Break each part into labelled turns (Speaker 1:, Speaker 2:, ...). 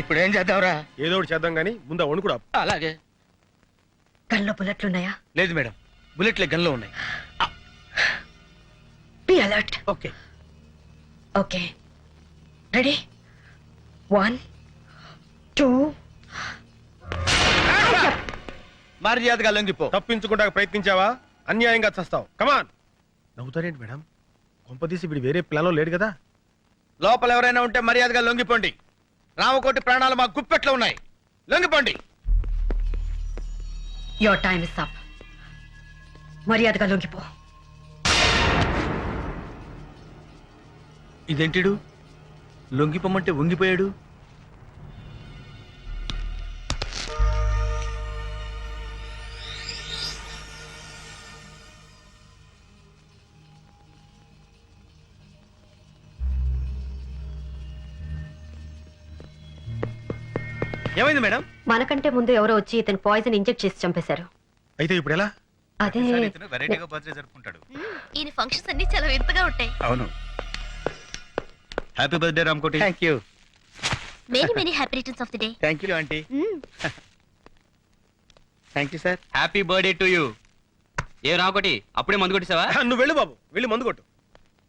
Speaker 1: ఇప్పుడు ఏం చేద్దాంరా?
Speaker 2: ఏదో ఒకటి చేద్దాం గానీ ముందు వణుకుడా.
Speaker 1: అలాగే.
Speaker 3: గన్లో బుల్లెట్లున్నాయా?
Speaker 1: లేదు మేడం, బుల్లెట్లే గన్లో ఉన్నాయి.
Speaker 3: Be alert.
Speaker 1: Okay
Speaker 3: okay, ready? 1 2.
Speaker 1: మర్యాదగా లొంగిపో.
Speaker 2: తప్పించుకుంటా ప్రయత్నించావా అన్యాయంగా చస్తావు. కమాన్. నవ్వుతారేంటి మేడం? కొంపదీసి వీడు వేరే ప్లాన్లో లేడు కదా?
Speaker 1: లోపల ఎవరైనా ఉంటే మర్యాదగా లొంగిపోండి. రామకోటి ప్రాణాలు మా గుప్పెట్లో ఉన్నాయి. లొంగిపోండి.
Speaker 3: Your time is up. మర్యాదగా లొంగిపో.
Speaker 1: ఇదేంటిడు లొంగిపోమంటే వంగిపోయాడు? ఏమైంది మేడం?
Speaker 3: మనకంటే ముందు ఎవరో వచ్చి ఇతను పాయిజన్ ఇంజెక్ట్ చేసి చంపేశారు.
Speaker 2: అయితే ఇప్పుడు ఎలా?
Speaker 3: అదే
Speaker 4: వెరైటీగా బర్త్డే జరుపుకుంటాడు.
Speaker 5: ఈయన ఫంక్షన్స్ అన్ని చాలా వింతగా ఉంటాయి.
Speaker 4: అవును. Happy birthday Ramkoti.
Speaker 1: Thank you.
Speaker 5: Many many happy returns of the day.
Speaker 1: Thank you aunty. Thank you sir.
Speaker 4: Happy birthday to you. ఏ రామ్కోటి అప్పుడే మందు కొట్టేసావా?
Speaker 2: నువ్వు వెళ్ళు బాబు, వెళ్ళి మందు కొట్టు.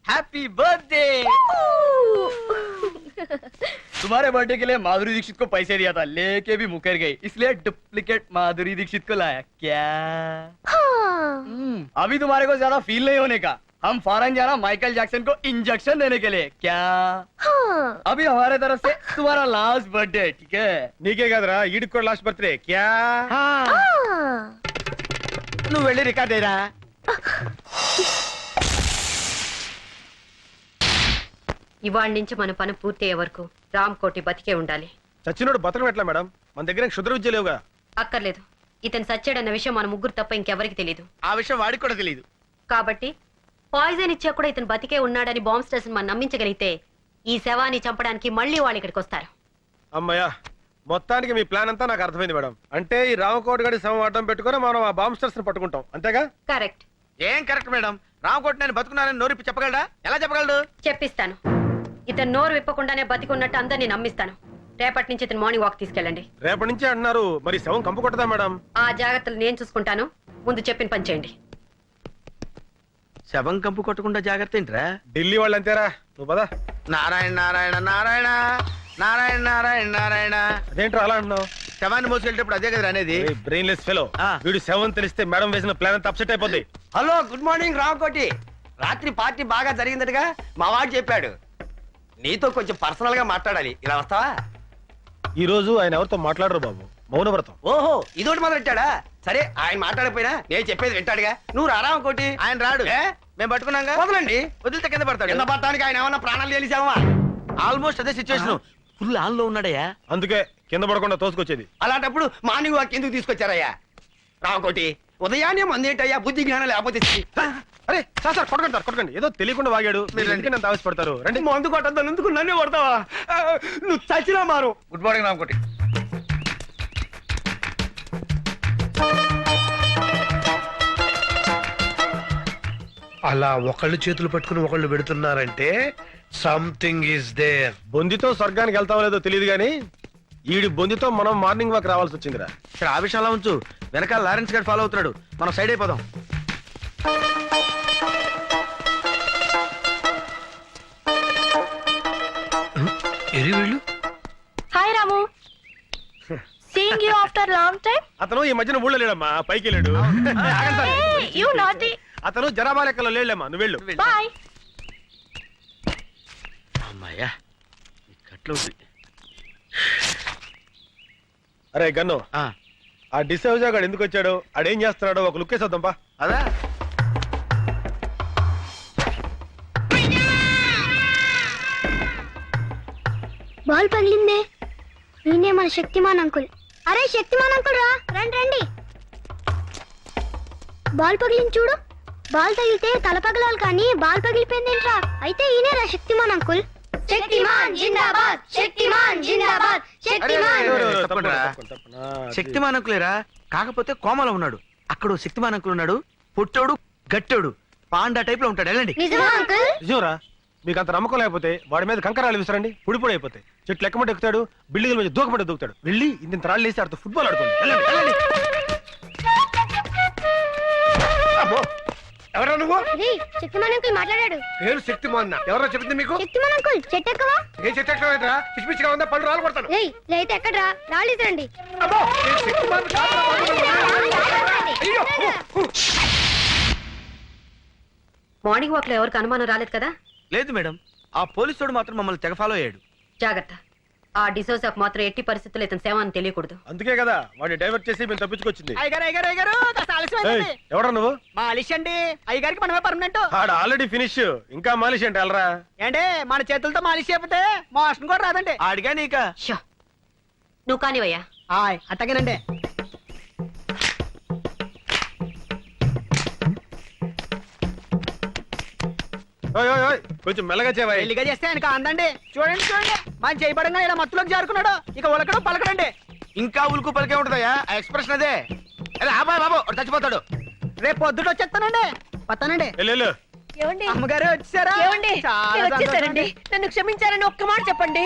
Speaker 1: Happy birthday. तुम्हारे बर्थडे के लिए माधुरी दीक्षित को पैसे दिया था, लेके भी मुकर गई, इसलिए डुप्लीकेट माधुरी दीक्षित को लाया। क्या अभी तुम्हारे को ज्यादा फील नहीं होने का? हम फॉरेन जाना माइकल जैक्सन को इंजेक्शन देने के लिए। क्या अभी हमारे तरफ से तुम्हारा लास्ट बर्थडे, ठीक है?
Speaker 2: నీకే కదరా ఈడికి కూడా లాస్ట్ బర్త్డే. క్యా
Speaker 1: నువ్వు వెళ్ళి రికార్డ్ అయ్యరా.
Speaker 3: ఇవాళ నుంచి మన పని పూర్తి అయ్యే వరకు రామ్కోటి బతికే ఉండాలి.
Speaker 2: చచ్చినోడు బతకం ఎట్లా మేడం? మన దగ్గర క్షుద్ర విద్య లేవుగా.
Speaker 3: అక్కర్లేదు, ఇతను సచ్చాడన్న విషయం మన ముగ్గురు తప్ప ఇంకెవరికి తెలియదు.
Speaker 1: ఆ విషయం వాడికి కూడా తెలియదు.
Speaker 3: కాబట్టి పాయిజన్ ఇచ్చా కూడా ఇతను బతికే ఉన్నాడని బాంబ్ స్టేషన్ మనం నమ్మించగలిగితే ఈ శవాన్ని చంపడానికి మళ్ళీ వాళ్ళు ఇక్కడికి వస్తారు.
Speaker 2: అమ్మయ్యా, మొత్తానికి మీ ప్లాన్ అంతా నాకు అర్థమైంది మేడం. అంటే ఈ రామకోటి గడి శవం అడ్డం పెట్టుకుని మనం ఆ బాంబ్ స్టర్స్ ని పట్టుకుంటాం, అంతేగా?
Speaker 3: కరెక్ట్.
Speaker 1: ఏం కరెక్ట్ మేడం? రామకోటి నేను బతుకున్నానని నోరిప్పి చెప్పగలడా? ఎలా చెప్పగలడు?
Speaker 3: చెప్పిస్తాను. ఇతను నోరు విప్పకుండానే బతికున్నట్టు అందరినీ నమ్మిస్తాను. రేపటి నుంచి ఇతను మార్నింగ్ వాక్ తీసుకెళ్ళండి.
Speaker 2: రేపటి నుంచి అంటున్నారు, మరి శవం కంపు కొట్టదా మేడం?
Speaker 3: ఆ జాగ్రత్తలు నేను చూసుకుంటాను. ముందు చెప్పిన పని చేయండి.
Speaker 1: శవం కంపు కొట్టకుండా జాగ్రత్త ఏంట్రా?
Speaker 2: ఢిల్లీ వాళ్ళు అంతేరా, నువ్వు పదా.
Speaker 1: నారాయణ నారాయణ నారాయణ నారాయణ నారాయణ నారాయణ.
Speaker 2: అదేంట్రా అలా అంటున్నావు?
Speaker 1: శవాన్ని మోసుకెళ్ళేటప్పుడు అదే కదా అనేది.
Speaker 2: Brainless fellow. వీడు శవం తెలిస్తే మేడం వేసిన ప్లాన్ అంతా అప్సెట్ అయిపోద్ది.
Speaker 6: Hello, good morning Ramakoti. రాత్రి పార్టీ బాగా జరిగిందటగా మా వాడు చెప్పాడు. నీతో కొంచెం పర్సనల్ గా మాట్లాడాలి, ఇలా వస్తావా?
Speaker 2: ఈ రోజు ఆయన ఎవరితో మాట్లాడరు బాబు, మౌనవ్రతం.
Speaker 6: ఓహో, ఇదోటి మొదలెట్టాడా? సరే, ఆయన మాట్లాడకపోయినా నేను చెప్పేది వింటాడుగా. నువ్వు రామకోటి.
Speaker 1: ఆయన రాడు, మేము పట్టుకున్నాగా.
Speaker 6: వదలండి.
Speaker 1: వదిలితే కింద పడతాడు.
Speaker 6: కింద పడటానికి ఆయన ఏమన్నా ప్రాణాలు తెలిసావా?
Speaker 1: ఆల్మోస్ట్ అదే సిచ్యువేషన్. ఫుల్ ఆన్ లో ఉన్నాడయ్యా.
Speaker 2: అందుకే కింద పడకుండా తోసుకొచ్చేది.
Speaker 6: అలాంటప్పుడు మార్నింగ్ వాక్ ఎందుకు తీసుకొచ్చారయ్యా? రామకోటి, ఉదయాన్నే మందేంటయ్యా? బుద్ధి జ్ఞానం లేకపోతే.
Speaker 2: అరే సార్ సార్, కొట్టకండి సార్, కొట్టకండి. ఏదో తెలియకుండా వాగాడు, మీరు ఎందుకు నన్ను ఆవేశపడతారు? రండి.
Speaker 6: మందు కొట్టద్దాను, ఎందుకు నన్నే కొడతావా? నువ్వు చచ్చినా మారు.
Speaker 1: Good morning Ramakoti.
Speaker 7: అలా ఒకళ్ళు చేతులు పట్టుకుని ఒకళ్ళు పెడుతున్నారంటే సంథింగ్ ఈస్ దేర్.
Speaker 2: బొందితో స్వర్గానికి వెళ్తామో లేదో తెలియదు గానీ ఈడి బొందితో మనం మార్నింగ్ వాక్ రావాల్సి వచ్చిందిరా.
Speaker 1: ఇక్కడ ఆ విషయంలో ఉంచు, వెనకాల లారెన్స్ గారు ఫాలో అవుతున్నాడు, మనం సైడ్ అయిపోదాం.
Speaker 7: ఎరి వీళ్ళు.
Speaker 5: Hi Ramu, seeing you after long time.
Speaker 2: అతను ఈ మధ్యన ఊళ్ళో లేడమ్మా, పైకి వెళ్ళాడు.
Speaker 5: యు నాటి.
Speaker 2: అతను జరాబా లెక్కలో లేడమ్మా, నువ్వు వెళ్ళు.
Speaker 5: బై.
Speaker 1: అమ్మాయ్యా, ఇక్కట్లో
Speaker 2: అరే గన్ను, ఆ డిసౌజా గాడు ఎందుకు వచ్చాడు, ఆడేం చేస్తున్నాడో ఒక లుక్ వేసేద్దాంపా.
Speaker 1: అదా
Speaker 8: బాల్ పగిలిందే. ఈయనే మన శక్తిమాన్ అంకుల్. అరే శక్తిమాన్ అంకుల్ రా, రండి రండి. బాల్ పగిలింది చూడు. బాల్ తగిలితే తల పగలాలి కానీ బాల్ పగిలిపోయిందేంట్రా? అయితే ఈయనే రా శక్తిమాన్ అంకుల్. శక్తిమాన్ జిందాబాద్, శక్తిమాన్ జిందాబాద్, శక్తిమాన్.
Speaker 1: శక్తిమాన్ అంకులేరా, కాకపోతే కోమలో ఉన్నాడు. అక్కడ శక్తిమాన్ అంకుల్ ఉన్నాడు, పుట్టోడు గట్టోడు పాండా టైప్ లో ఉంటాడు. వెళ్ళండి.
Speaker 8: నిజమా అంకుల్?
Speaker 2: నిజంరా, మీకు అంత నమ్మకం లేకపోతే వాడి మీద కంకరాలు విసరండి, పొడి అయిపోతాయి. చెట్లు ఎక్కమంటే ఎక్కుతాడు, బిల్డింగ్ల మీద దూకమంటే దూకుతాడు. వెళ్ళి ఇంత రాళ్ళు వేసి ఆడుతూ ఫుట్బాల్ ఆడుకోండి. వెళ్ళండి, వెళ్ళండి.
Speaker 7: అమ్మో, ఎవరా నువ్వు?
Speaker 8: రేయ్ శక్తిమాన్ అంకుల్ మాట్లాడాడు.
Speaker 7: పేరు శక్తిమాన్. ఎవరో చెప్పింది మీకు?
Speaker 8: శక్తిమాన్ అంకుల్ చెట్టు ఎక్కవా?
Speaker 7: ఏ చెట్టు ఎక్కడరా? పిచ్చి పిచ్చిగా ఉందా? పళ్ళు రాలు కొడతాను.
Speaker 8: రేయ్ లేతే ఎక్కడ్రా? రాళ్ళు ఇసరండి.
Speaker 7: అమ్మో, నేను శక్తిమాన్ కాదురా బాబు. అయ్యో.
Speaker 3: మార్నింగ్ వాక్ లో ఎవరికి అనుమానం రాలేదు కదా?
Speaker 6: లేదు మేడం, ఆ పోలీసుడు మాత్రం మమ్మల్ని తెగ ఫాలో అయ్యాడు.
Speaker 3: జాగ్రత్త. ఆ డిసోజాకు మాత్రం ఎట్టి పరిస్థితుల్లో ఇతని సేవ అని తెలియకూడదు.
Speaker 2: అందుకే కదా వాడిని డైవర్ట్ చేసి మేము తప్పించుకొచ్చింది.
Speaker 1: అయ్యగారు
Speaker 2: ఏయ్, ఎవరా నువ్వు?
Speaker 1: మాలిష్ అండి, అయ్యగారికి మనమే పర్మనెంట్.
Speaker 2: ఆడ ఆల్రెడీ ఫినిష్, ఇంకా మాలిష్ అంటే వెళ్ళరా.
Speaker 1: ఏంటే మన చేతులతో మాలిష్ చేయకపోతే మోషన్ కూడా రాదండి.
Speaker 6: ఆడిగా నీక
Speaker 3: షో, నువ్వు కానివయ్యా.
Speaker 1: అట్టగేనండి.
Speaker 2: ఓయ్, ఓయ్, ఓయ్, కొంచెం మెల్లగా చేవా.
Speaker 1: పెళ్లిగా చేస్తే ఆయనకు అందండి. చూడండి చూడండి, మన చేయబడంగా ఇలా మత్తులోకి జారుకున్నాడు. ఇక ఉలకడం పలకడండి.
Speaker 6: ఇంకా ఉలుకు పలికే ఉంటుందయ్యా, ఆ ఎక్స్ప్రెషన్ అదే. అరే ఆబాయ్ బాబు, వాడు చచ్చిపోతాడు.
Speaker 1: రేపు పొద్దుట వచ్చేస్తానండి. వస్తానండి.
Speaker 2: వెళ్ళు.
Speaker 5: ఏమండి
Speaker 1: అమ్మగారు వచ్చారా?
Speaker 5: ఏమండి
Speaker 1: చాలా
Speaker 5: నేను వచ్చేసానండి.
Speaker 1: సంతోషం.
Speaker 5: నన్ను క్షమించారని ఒక్క మాట చెప్పండి.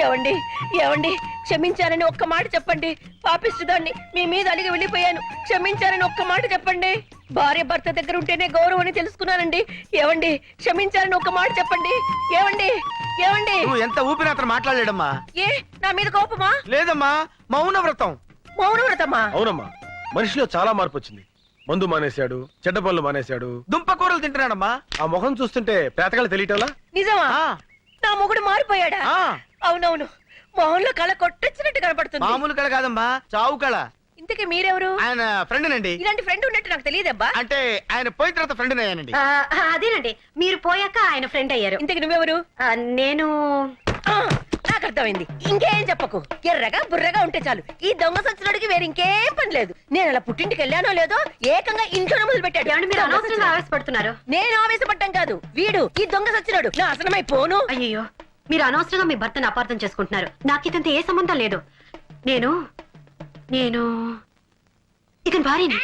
Speaker 5: ఏమండి ఏమండి క్షమించారని ఒక్క మాట చెప్పండి. పాపిస్తుదాన్ని మీ మీద అలిగి వెళ్ళిపోయాను. క్షమించారని ఒక్క మాట చెప్పండి. భార్య భర్త దగ్గర ఉంటేనే గౌరవం అని తెలుసుకున్నానండి. ఏమండి క్షమించారని ఒక్క మాట చెప్పండి. ఏమండి ఏమండి
Speaker 6: నువ్వు ఎంత ఊపిరి అతను మాట్లాడలేడమ్మా.
Speaker 5: ఏ నా మీద కోపమా?
Speaker 6: లేదమ్మా, మౌన వ్రతం.
Speaker 5: మౌన వ్రతమా?
Speaker 2: అవునమ్మా, మనిషిలో చాలా మార్పు వచ్చింది. మందు మానేశాడు, చెడ్డ పనులు మానేశాడు,
Speaker 6: దుంపకూరలు తింటున్నాడమ్మా.
Speaker 2: ఆ ముఖం చూస్తుంటే పేతకాలు తెలియటంలా.
Speaker 5: నిజమా?
Speaker 6: ఆ,
Speaker 5: నా మొగుడు మారిపోయాడా?
Speaker 6: ఆ,
Speaker 5: అవునవును, మొహంలో కళ కొట్టొచ్చినట్టు కనపడుతుంది.
Speaker 6: మామూలు కళ కాదమ్మా, చావు కళ.
Speaker 5: ఇంతకీ మీరెవరు?
Speaker 6: ఆయన ఫ్రెండ్ నండి.
Speaker 5: ఇలాంటి ఫ్రెండ్ ఉన్నట్టు నాకు తెలియదబ్బా.
Speaker 6: అంటే ఆయన పోయిన తర్వాత ఫ్రెండ్ అయ్యానండి.
Speaker 3: అదేనండి, మీరు పోయాక ఆయన ఫ్రెండ్ అయ్యారు.
Speaker 5: ఇంతకి నువ్వెవరు?
Speaker 3: నేను
Speaker 5: ఆ, నాకు అర్థమైంది. ఇంకేం చెప్పకు. ఎర్రగా బుర్రగా ఉంటే చాలు. ఈ దొంగ సచ్చినోడికి వేరే ఇంకేం పని లేదు. నేను అలా పుట్టింటికి వెళ్ళానో లేదో ఏకంగా ఇంట్లోనే మొదలు పెట్టాడు.
Speaker 3: ఏమండి మీరు అనవసరంగా ఆవేశపడుతున్నారు?
Speaker 5: నేను ఆవేశపడ్డం కాదు, వీడు ఈ దొంగ సచ్చినోడు నాశనమై పోను.
Speaker 3: అయ్యో, మీరు అనవసరంగా మీ భర్తను అపార్థం చేసుకుంటున్నారు. నాకు ఇతంత ఏ సంబంధం లేదు. నేను నేను ఇతని భార్యని.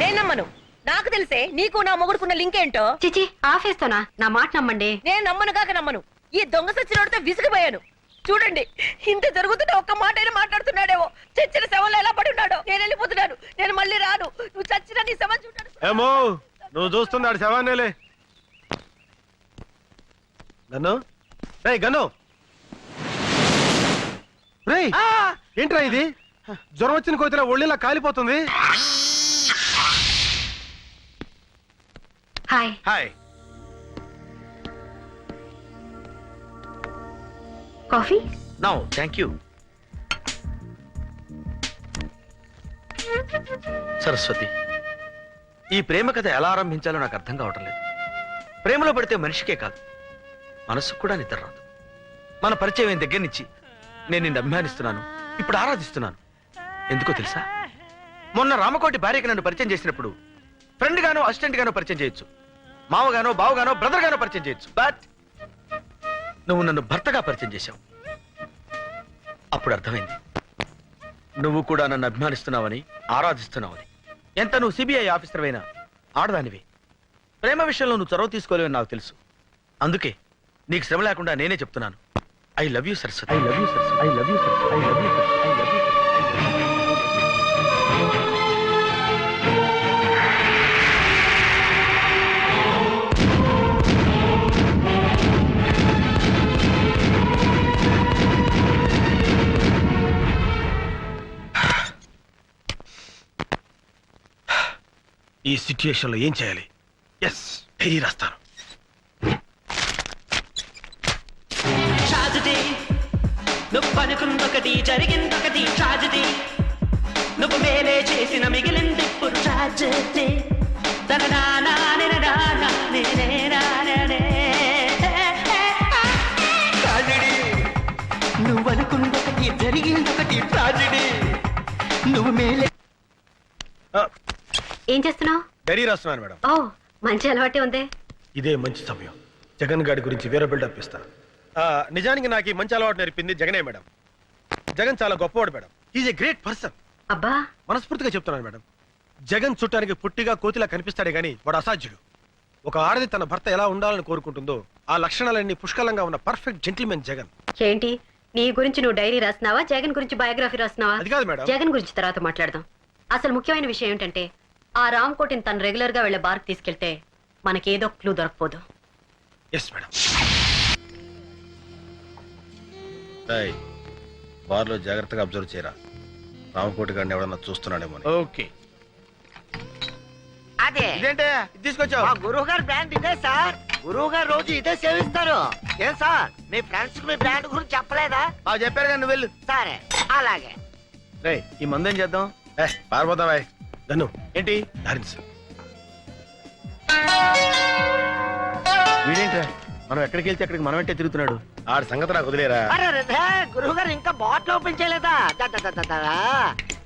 Speaker 5: నేను నమ్మను. నాకు తెలిసే నీకు నా మొగుడుకున్న లింక్ ఏంటో.
Speaker 3: చిచి, ఆఫేస్తోనా? నా మాట నమ్మండి.
Speaker 5: నేను నమ్మను కాక నమ్మను. ఈ దొంగ సచ్చినోడితో విసిగిపోయాను. చూడండి, ఇంత జరుగుతుంటే ఒక్క మాట అయినా మాట్లాడుతున్నాడేమో. చచ్చిన శవంలో ఎలా పడి ఉన్నాడో. నేను వెళ్ళిపోతున్నాను, నేను మళ్ళీ రాను. నువ్వు చచ్చిన నీ శవం చూడాను.
Speaker 2: ఏమో నువ్వు చూస్తున్నాడు శవాన్నేలే. గన్ను, రేయ్ గన్ను, రేయ్ ఏంట్రా ఇది? జ్వరం వచ్చిన కోతిలా ఒళ్ళిలా కాలిపోతుంది.
Speaker 3: Hi.
Speaker 6: Hi.
Speaker 3: Coffee?
Speaker 6: No thank you. Saraswati, ఈ ప్రేమ కథ ఎలా ఆరంభించాలో నాకు అర్థం కావటం లేదు. ప్రేమలో పడితే మనిషికే కాదు, మనసుకు కూడా నిద్ర రాదు. మన పరిచయం అయిన దగ్గర నుంచి నేను నిన్ను అభిమానిస్తున్నాను, ఇప్పుడు ఆరాధిస్తున్నాను. ఎందుకో తెలుసా? మొన్న రామకోటి భార్యకి నన్ను పరిచయం చేసినప్పుడు ఫ్రెండ్ గానో అసిస్టెంట్ గానో పరిచయం చేయొచ్చు, మావగానో బావగానో బ్రదర్ గానో పరిచయం చేయొచ్చు. బట్ నువ్వు నన్ను భర్తగా పరిచయం చేశావు. అప్పుడు అర్థమైంది, నువ్వు కూడా నన్ను అభిమానిస్తున్నావని, ఆరాధిస్తున్నావని. ఎంత నువ్వు సిబిఐ ఆఫీసర్ అయినా ఆడదానివి. ప్రేమ విషయంలో నువ్వు చొరవ తీసుకోలేవని నాకు తెలుసు. అందుకే నీకు శ్రమ లేకుండా నేనే చెప్తున్నాను. I love you Saraswati. I love you Saraswati. I love you Saraswati. I love you Saraswati. I love you.
Speaker 2: ఈ సిచ్యుయేషన్ లో ఏం చేయాలి? ఎస్, డైరీ రాస్తాను.
Speaker 9: ట్రాజడీ, నువ్వు అనుకుందొకటి జరిగిందొకటి. ట్రాజడీ, నువ్వు మేలే చేసిన మిగిలింది ఇప్పుడు ట్రాజడీ. నువ్వు అనుకుందొకటి జరిగిందొకటి. ట్రాజడీ, నువ్వు మేలే.
Speaker 3: ఏం చేస్తున్నావు?
Speaker 2: డైరీ రాస్తున్నాను మేడం.
Speaker 3: ఓ, మంచి అలవాటే ఉంది.
Speaker 2: ఇదే మంచి సమయం. జగన్ గారి గురించి వేరే బిల్డప్ ఇస్తా. నిజానికి నాకు ఈ మంచి అలవాటు నేర్పింది జగనే మేడం. జగన్ చాలా గొప్పవాడు madam. Is a great person.
Speaker 3: అబ్బా
Speaker 2: మనస్ఫూర్తిగా చెప్తున్నాను మేడం. జగన్ చుట్టానికి పుట్టిగా కోతిలా కనిపిస్తాడే గాని వాడు అసాధ్యుడు. ఒక ఆడది తన భర్త ఎలా ఉండాలని కోరుకుంటుందో ఆ లక్షణాలన్నీ పుష్కలంగా ఉన్న పర్ఫెక్ట్ జెంటిల్మెన్ జగన్.
Speaker 3: ఏంటి నీ గురించి నువ్వు డైరీ రాస్తున్నావా, జగన్ గురించి బయోగ్రఫీ రాస్తున్నావా?
Speaker 2: అది కాదు మేడం.
Speaker 3: జగన్ గురించి తర్వాత మాట్లాడదాం. అసలు ముఖ్యమైన విషయం ఏంటంటే ఆ రామ్ కోటిని తను రెగ్యులర్ గా వెళ్లే బార్కి తీసుకెళ్తే మనకేదో క్లూ దొరకపోదు.
Speaker 2: Yes madam. బార్లో జాగ్రత్తగా అబ్జర్వ్ చేయరా, రామకోటి గారిని ఎవడన్నా చూస్తున్నాడేమో.
Speaker 1: ఓకే.
Speaker 9: అదే
Speaker 1: ఇదేంటే తీసుకొచ్చావు?
Speaker 9: మా గురువు గారు బ్రాండ్ ఇదే సార్. గురువు గారు రోజు ఇదే సేవిస్తారు. ఏం సార్ మీ ఫ్రెండ్స్ కి మీ బ్రాండ్ గురించి చెప్పలేదా?
Speaker 1: చెప్పారు కానీ నువ్వు వెళ్ళు.
Speaker 9: సరే అలాగే.
Speaker 1: రే ఈ మందు ఏం చేద్దాం?
Speaker 2: పారిపోతావా గన్ను?
Speaker 1: ఏంటి
Speaker 2: డాన్స్.
Speaker 1: వీడేంట్రా మనం ఎక్కడికి వెళ్తే అక్కడికి మనం అంటే తిరుగుతున్నాడు.
Speaker 2: ఆడి సంగతి నాకు వదిలేరా.
Speaker 9: గురువు గారు ఇంకా బాటిల్ ఓపెన్ చేయలేదా?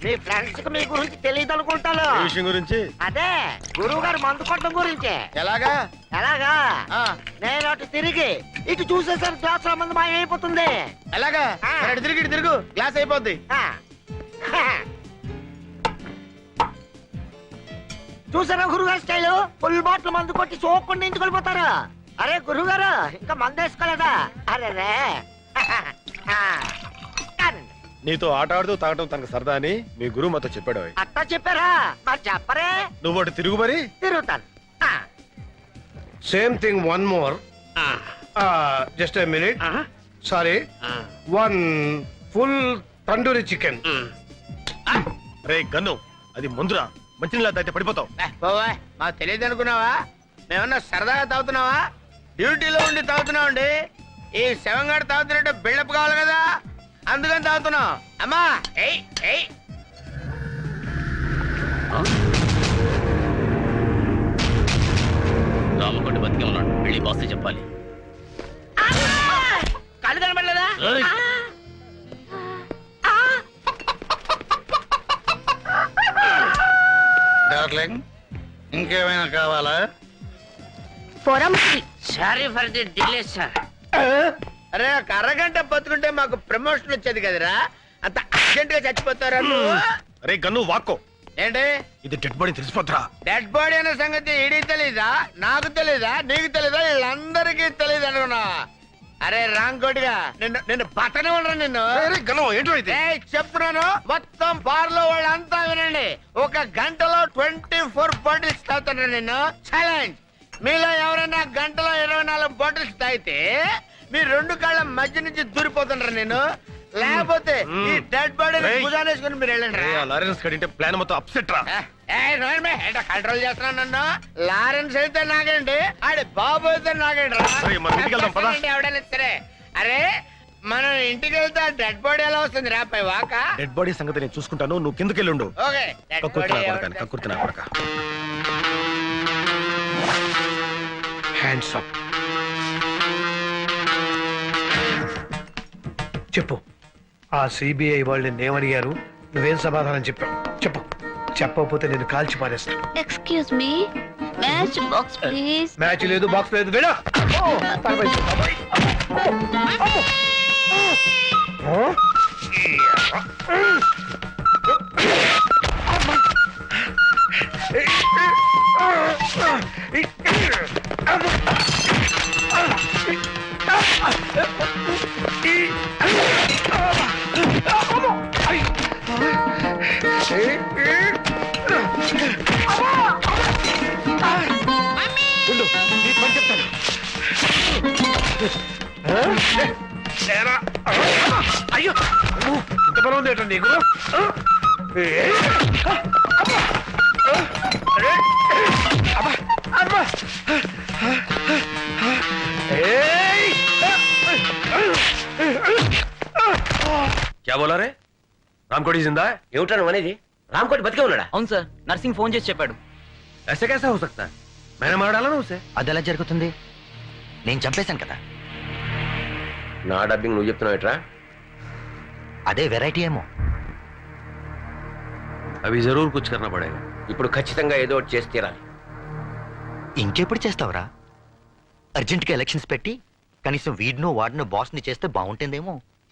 Speaker 9: మీ ఫ్రెండ్స్ కి మీ గురించి తెలియదు అనుకుంటాను.
Speaker 2: ఏ విషయం గురించి?
Speaker 9: అదే గురువు గారు మందు కొట్టడం గురించి.
Speaker 1: ఎలాగా?
Speaker 9: ఎలాగా? నేను అటు తిరిగి ఇటు చూసేసరికి గ్లాస్ లో మంది మాయమైపోతుంది.
Speaker 1: ఎలాగా? అటు తిరిగి ఇటు తిరుగు, గ్లాస్ అయిపోద్ది.
Speaker 9: చూసారా గురుగారు స్టైల్? ఫుల్ బాటిల్ మందు కొట్టి సోకుండా ఇంటికి వెళ్ళిపోతారు. అరే గురుగారు ఇంకా మందు వేసుకోలేదా? అరే రే
Speaker 2: నీతో ఆట ఆడుతూ తాగటం తనకు సరదా అని మీ గురువు మాతో చెప్పాడు.
Speaker 9: అట్టా చెప్పారా? మరి చెప్పరే.
Speaker 2: నువ్వు అటు తిరుగు మరి.
Speaker 9: తిరుగుతాను.
Speaker 7: Same thing, one more. Just a minute. Sorry, one full tandoori chicken.
Speaker 2: Ray gun, అది మందురా. మంచినీళ్ళ తాగితే పడిపోతావు.
Speaker 1: మాకు తెలియదు అనుకున్నావా? మేమన్నా సరదాగా తాగుతున్నావా? డ్యూటీలో ఉండి తాగుతున్నామండి. ఈ శవంగాడు తాగుతున్నట్టు బిల్డప్ కావాలి కదా, అందుకని తాగుతున్నాం. అమ్మా ఏయ్ ఏయ్.
Speaker 4: రామకోటి బతికే ఉన్నాడు, వెళ్ళి బాస్ చెప్పాలి.
Speaker 1: కళ్ళు కనబడలేదా?
Speaker 7: డార్లింగ్, ఇంకేమైనా కావాలా?
Speaker 1: Sorry for the delay sir. అరే ఒక అరగంట బతుకుంటే మాకు ప్రమోషన్ వచ్చేది కదరా, అంత అర్జెంట్ గా చచ్చిపోతారా నువ్వు?
Speaker 2: రే గన్ను వాక్కో.
Speaker 1: ఏంటి
Speaker 2: ఇది డెడ్ బాడీ తెలిసిపోతారా?
Speaker 1: డెడ్ బాడీ అనే సంగతి ఈడికి తెలీదా, నాకు తెలీదా, నీకు తెలీదా, వీళ్ళందరికీ తెలియదు అనుకున్నా. అరే రాంకోటిగా నిన్ను నిన్ను బతనే ఉండరు నిన్ను. చెప్తున్నాను మొత్తం బార్ లో వాళ్ళంతా వినండి. ఒక గంటలో 24 బాటిల్స్ తాగుతున్నారు నిన్ను. ఛాలెంజ్. మీలో ఎవరైనా గంటలో 24 బాటిల్స్ తాగితే మీ 2 కాళ్ళ మధ్య నుంచి దూరిపోతుండ్రు నేను. లేకపోతే ఈ డెడ్ బాడీ భుజానేసుకుని మీరు వెళ్ళండి.
Speaker 2: ప్లాన్ మొత్తం అప్సెట్ రా.
Speaker 1: కంట్రోల్ చేస్తున్నాను నన్ను. లారెన్స్ అయితే నాగండి, ఆడి బాబు అయితే నాగండి రా. ఎవడైనా సరే. అరే మనం ఇంటికి వెళ్తే డెడ్ బాడీ ఎలా వస్తుంది రా పై వాక?
Speaker 2: డెడ్ బాడీ సంగతి నేను చూసుకుంటాను, నువ్వు కిందకెళ్ళుండు.
Speaker 1: ఓకే.
Speaker 2: కక్కుర్తున్నా కొడక.
Speaker 7: Hands up. చెప్పు, ఆ సిబిఐ వాళ్ళు నేమడిగారు, నువ్వేం సమాధానం చెప్పావు? చెప్పు. చెప్పకపోతే నేను కాల్చి పారేస్తాను.
Speaker 8: Excuse me, match box please.
Speaker 7: Match లేదు, బాక్స్ లేదు, వేడా. అయ్యో, ఇంత బలం ఉందేట నీకు?
Speaker 2: क्या बोला रे? रामकोटी जिंदा है?
Speaker 9: ఏమిటా నువ్వు అనేది? రామకోటి బతికే ఉన్నాడా?
Speaker 4: అవును సార్, నర్సింగ్ ఫోన్ చేసి చెప్పాడు.
Speaker 2: ऐसे कैसा हो सकता है? मैंने मार डाला ना उसे.
Speaker 10: అదెలా జరుగుతుంది? నేను చంపేశాను కదా.
Speaker 9: నా డబ్బింగ్ నువ్వు చెప్తున్నావు ఎట్రా?
Speaker 10: అదే వెరైటీ ఏమో.
Speaker 2: अभी जरूर कुछ करना पड़ेगा.
Speaker 9: ఇప్పుడు ఖచ్చితంగా ఏదో ఒకటి చేసి తీరాలి.
Speaker 10: ఇంకెప్పుడు చేస్తావురా? అర్జెంట్గా ఎలక్షన్స్ పెట్టి కనీసం వీడినో వాడినో బాస్ని చేస్తే బాగుంటుందేమో.